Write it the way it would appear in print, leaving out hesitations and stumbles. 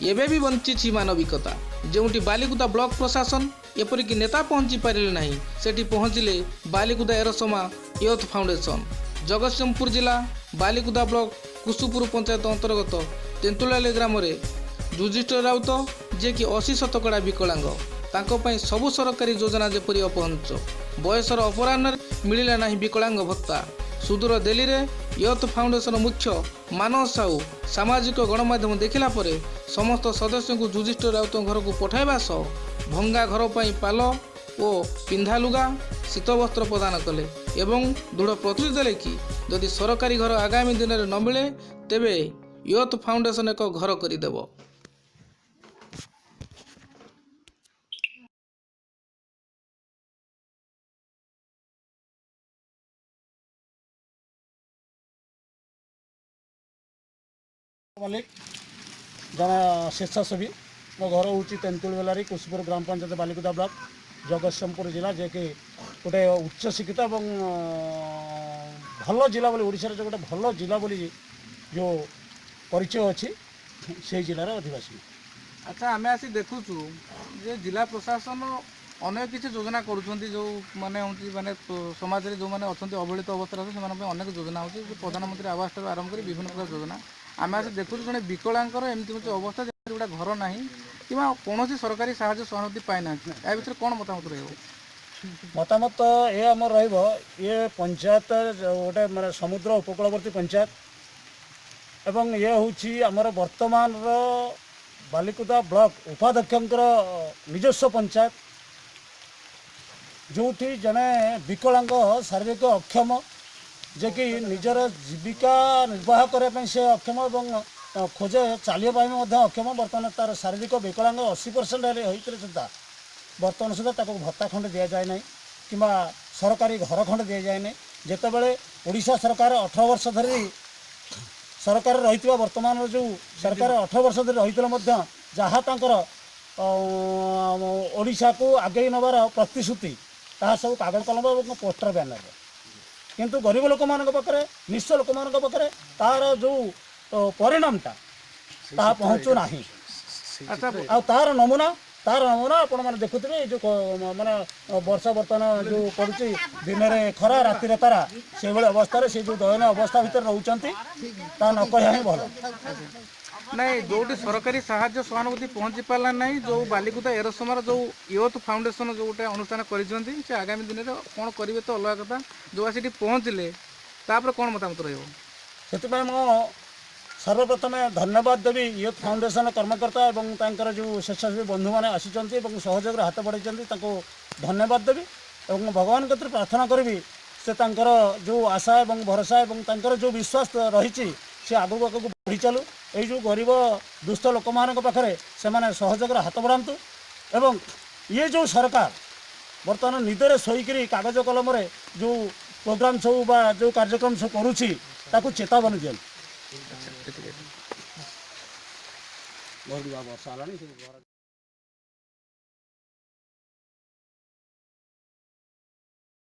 एबे भी bunchy मानविकता जोटी Balikuda block प्रशासन एपरिक नेता पहुंची पारे ना सेठी पहुंचले बालिकुदा एरसमा यूथ फाउंडेशन। जगतसिंहपुर जिला बालिकुदा ब्लॉक कुसुपुर पंचायत अंतर्गत तेंतुलाली ग्राम में युधिष्ठिर राउत जे कि 80 शतकड़ा विकलांग तांको पई सबु सरकारी योजना जेपरी अपहंच बयसर अपराह्न मिलिला नहीं विकलांग भत्ता। सुदूर दिल्ली रे यूथ फाउंडेशन मुख्य मानस साहू सामाजिक गणमाध्यम देखिला परे समस्त सदस्य को युधिष्ठिर राउत घर को पठाइबा सह भंगा घर पर पाल और पिंधा लुगा शीत वस्त्र प्रदान कले एवं दृढ़ प्रतिश्रुति देले कि यदि सरकारी घर आगामी दिन में न मिले तेबे यूथ फाउंडेशन एक घर करदेव। मालिक जन स्वेच्छासेवी मो घर हूँ तेंतुलवेलारी कुसुपुर ग्राम पंचायत बालिकुदा ब्लॉक जगतसिंहपुर जिला जे कि गोटे उच्च शिक्षित और भल जिला बोली ओडिशा जो गोटे भल जिला बोली जो परिचय अच्छी से जिलार अधिवासी। अच्छा आम आसी देखुचु जे जिला प्रशासन अनेक किसी योजना करुँच जो माने माने समाज में जो मैंने अच्छा अवहेलित अवस्था से अनेक योजना होती प्रधानमंत्री आवास आरंभ कर विभिन्न प्रकार योजना आम आसी देखुचु जड़े विकलांगर एमती हूँ अवस्था गोटा घर ना कि कौन सरकारी साहाय्य सहानुभूति पाई ना या भर कौन मतामत रही मतामत ये आम ये पंचायत गोटे माने समुद्र उपकूलवर्ती पंचायत एवं ये हूँ आमर वर्तमान बालिकुदा ब्लॉक उपाध्यक्षर निजस्व पंचायत जो जने विकलांग शारीरिक अक्षम जे कि निजर जीविका निर्वाह करने से अक्षम और खोजे चलिए अक्षम बर्तमान तार शारीरिक विकलांग 80% होते सुधा बर्तमान सुधा भत्ता खंड दि जाए ना कि सरकारी घर खंड दि जाए ना जितेबले ओडिशा सरकार 18 वर्ष धरी सरकार रही वर्तमान जो सरकार 18 वर्ष धरी रही जहाँ ओडिशा को आगे नबार प्रतिश्रुति ताहा सब कागज कलम और पोस्टर बैनर किंतु गरीब लोक मान पाखे निश्चय लोक मान पाखे तार जो परिणामटा ताहा पहुँचु ना। अच्छा तार नमूना आपण मैंने देखुए जो माने वर्षा बर्तमान जो पड़ुची दिन में खरा राति तारा से अवस्था से जो दयनीय अवस्था भितर रोचंती ता न कह ही भल नहीं जो सरकारी साहाय्य सहानुभूति पहुँची पारा ना जो बालिकुदा एरसमार जो यूथ फाउंडेशन जो गोटे अनुष्ठान कर आगामी दिन में कौन करेंगे तो अलग कथा जो आसी पहुँचले तापर कौन मतामत रही मो सर्वप्रथम धन्यवाद देवी यूथ फाउंडेशन कर्मकर्ता एवं तांकर जो स्वेच्छासेवी बंधु मैंने आसिचंती सहयोग हाथ बढ़ाई धन्यवाद देवी और भगवान के प्रार्थना करी से तांकर जो आशा एवं भरोसा एवं तांकर जो विश्वास रही से आगू आगू बढ़ी चलू ये जो गरीब दुष्ट लोक मान पाखे से सहयोग हाथ बढ़ातु एवं ये जो सरकार बर्तमान निदरे शोकरी कागज कलम जो प्रोग्राम सब बा जो कार्यक्रम सब करुच्ची चेतावनी दिखाँ बहुत वर्ष